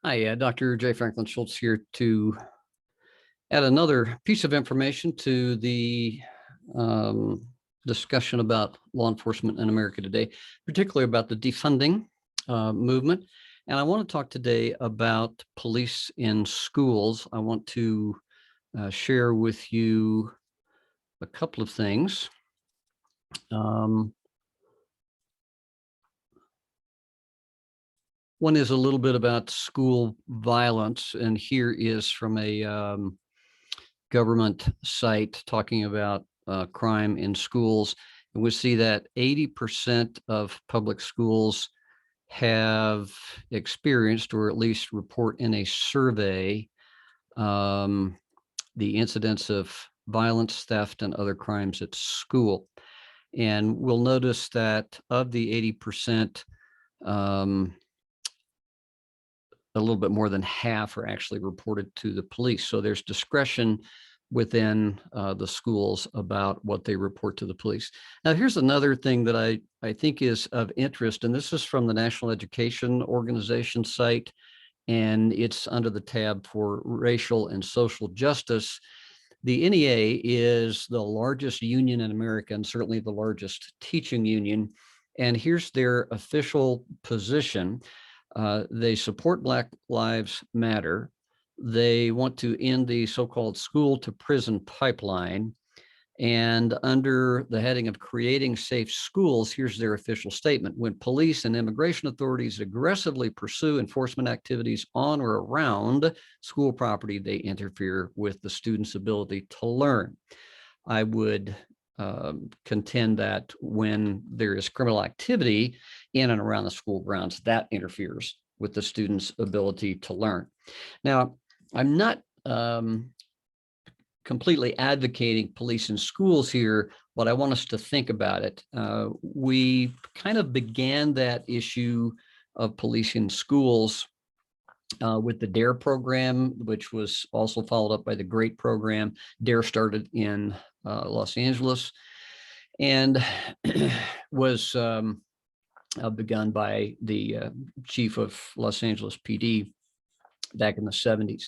Hi, Dr. J. Franklin Schultz here to add another piece of information to the discussion about law enforcement in America today, particularly about the defunding movement. And I want to talk today about police in schools. I want to share with you a couple of things. One is a little bit about school violence, and here is from a government site talking about crime in schools. And we see that 80% of public schools have experienced, or at least report in a survey, the incidence of violence, theft, and other crimes at school. And we'll notice that of the 80%, a little bit more than half are actually reported to the police. So there's discretion within the schools about what they report to the police. Now, here's another thing that I think is of interest, and this is from the National Education Organization site, and it's under the tab for racial and social justice. The NEA is the largest union in America and certainly the largest teaching union. And here's their official position. They support Black Lives Matter. They want to end the so-called school to prison pipeline. And under the heading of creating safe schools, here's their official statement. When police and immigration authorities aggressively pursue enforcement activities on or around school property, they interfere with the student's ability to learn. I would contend that when there is criminal activity in and around the school grounds, that interferes with the student's ability to learn. Now, I'm not completely advocating police in schools here, but I want us to think about it. We kind of began that issue of police in schools with the DARE program, which was also followed up by the GREAT program. DARE started in Los Angeles and was begun by the chief of Los Angeles PD back in the 70s.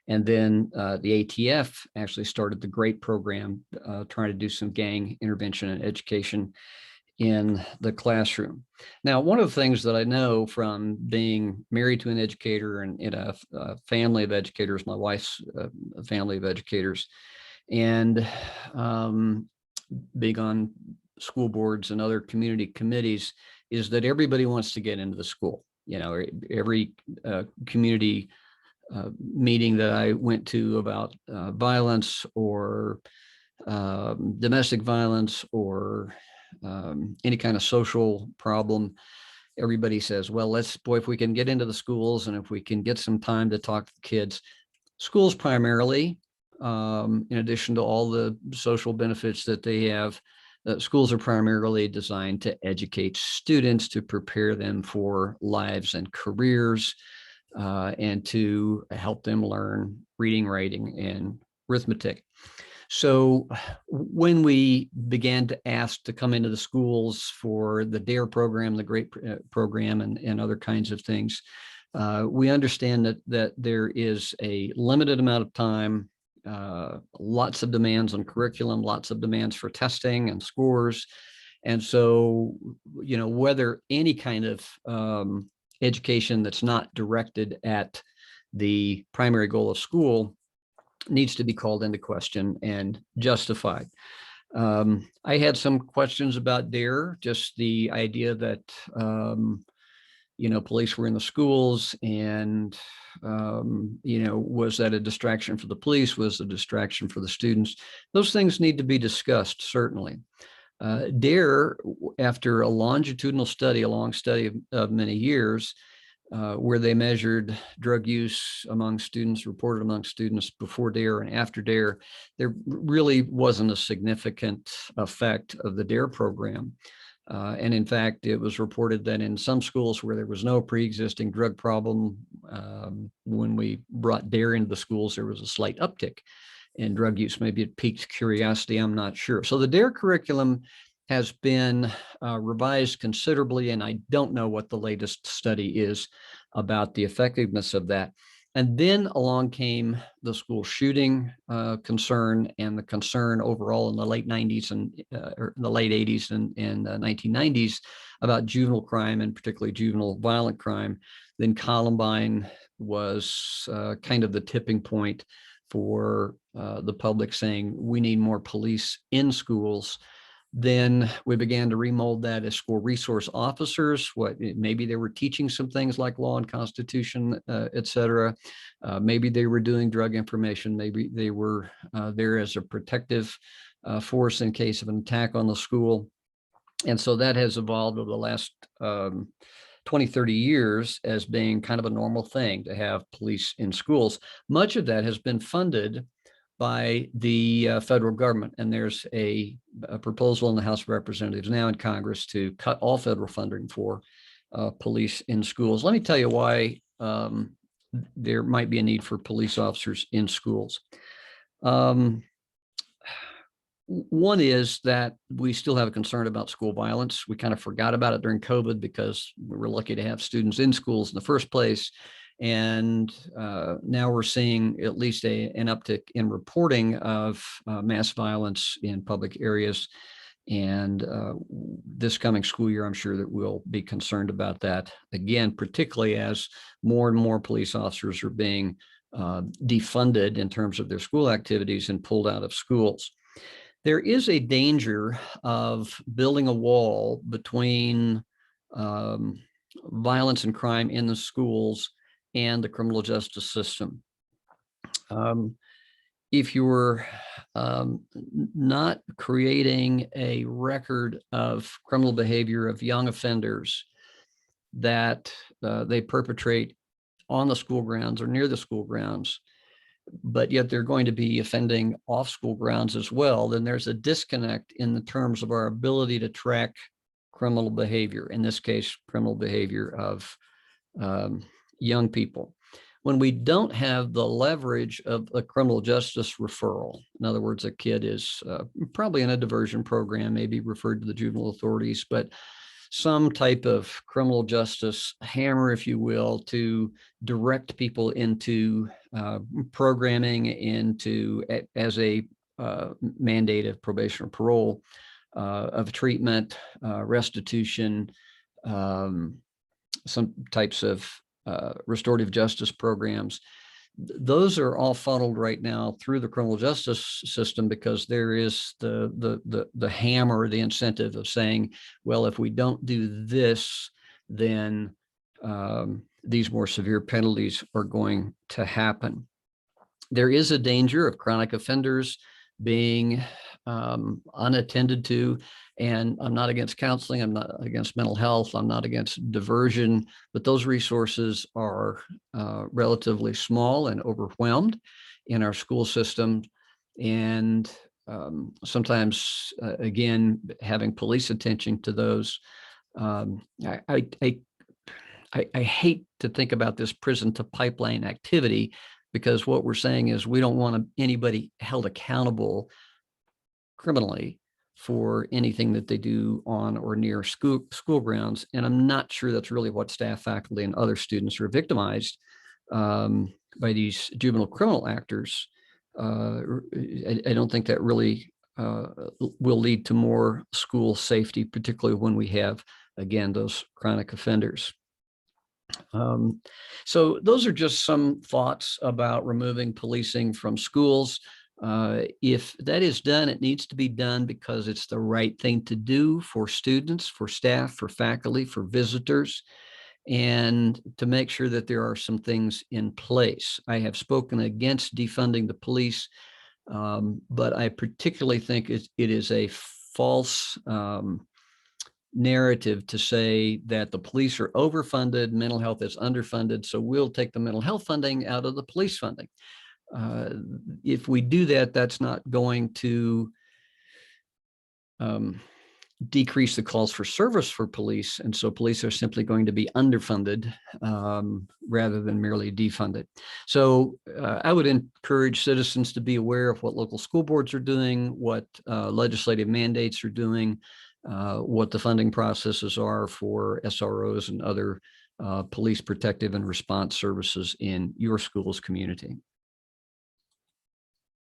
And then the ATF actually started the GREAT program, trying to do some gang intervention and education in the classroom. Now, one of the things that I know from being married to an educator and in a family of educators, my wife's a family of educators, and big on school boards and other community committees, is that everybody wants to get into the school. You know, every community meeting that I went to about violence or domestic violence or any kind of social problem, everybody says, well, boy, if we can get into the schools and if we can get some time to talk to the kids. Schools primarily, in addition to all the social benefits that they have, schools are primarily designed to educate students, to prepare them for lives and careers, and to help them learn reading, writing, and arithmetic. So when we began to ask to come into the schools for the DARE program, the GREAT program, and other kinds of things, we understand that there is a limited amount of time, lots of demands on curriculum, lots of demands for testing and scores. And so, you know, whether any kind of education that's not directed at the primary goal of school needs to be called into question and justified. I had some questions about DARE, just the idea that, you know, police were in the schools and, you know, was that a distraction for the police? Was it a distraction for the students? Those things need to be discussed, certainly. DARE, after a longitudinal study, a long study of many years, where they measured drug use among students, reported among students before DARE and after DARE, there really wasn't a significant effect of the DARE program. And in fact, it was reported that in some schools where there was no pre-existing drug problem, when we brought DARE into the schools, there was a slight uptick in drug use. Maybe it piqued curiosity, I'm not sure. So the DARE curriculum has been revised considerably, and I don't know what the latest study is about the effectiveness of that. And then along came the school shooting concern, and the concern overall in the late 90s and or the late 80s and 1990s about juvenile crime, and particularly juvenile violent crime. Then Columbine was kind of the tipping point for the public saying we need more police in schools. Then we began to remold that as school resource officers. Maybe they were teaching some things like law and constitution, et cetera. Maybe they were doing drug information. Maybe they were there as a protective force in case of an attack on the school. And so that has evolved over the last 20, 30 years as being kind of a normal thing to have police in schools. Much of that has been funded by the federal government. And there's a proposal in the House of Representatives, now in Congress, to cut all federal funding for police in schools. Let me tell you why there might be a need for police officers in schools. One is that we still have a concern about school violence. We kind of forgot about it during COVID because we were lucky to have students in schools in the first place. And now we're seeing at least an uptick in reporting of mass violence in public areas. And this coming school year, I'm sure that we'll be concerned about that again, particularly as more and more police officers are being defunded in terms of their school activities and pulled out of schools. There is a danger of building a wall between violence and crime in the schools and the criminal justice system. If you're not creating a record of criminal behavior of young offenders that they perpetrate on the school grounds or near the school grounds, but yet they're going to be offending off school grounds as well, then there's a disconnect in the terms of our ability to track criminal behavior, in this case, criminal behavior of young people. When we don't have the leverage of a criminal justice referral, in other words, a kid is probably in a diversion program, maybe referred to the juvenile authorities, but some type of criminal justice hammer, if you will, to direct people into programming, into as a mandate of probation or parole, of treatment, restitution, some types of restorative justice programs. Those are all funneled right now through the criminal justice system because there is the hammer, the incentive of saying, well, if we don't do this, then these more severe penalties are going to happen. There is a danger of chronic offenders being unattended to. And I'm not against counseling. I'm not against mental health. I'm not against diversion, but those resources are relatively small and overwhelmed in our school system. And sometimes, again, having police attention to those, I hate to think about this prison to pipeline activity, because what we're saying is we don't want anybody held accountable criminally for anything that they do on or near school grounds. And I'm not sure that's really what staff, faculty, and other students who are victimized by these juvenile criminal actors. I don't think that really will lead to more school safety, particularly when we have, again, those chronic offenders. So those are just some thoughts about removing policing from schools. If that is done, it needs to be done because it's the right thing to do for students, for staff, for faculty, for visitors, and to make sure that there are some things in place. I have spoken against defunding the police, but I particularly think it is a false narrative to say that the police are overfunded, mental health is underfunded, so we'll take the mental health funding out of the police funding. If we do that, that's not going to decrease the calls for service for police. And so police are simply going to be underfunded rather than merely defunded. So I would encourage citizens to be aware of what local school boards are doing, what legislative mandates are doing, what the funding processes are for SROs and other police protective and response services in your school's community.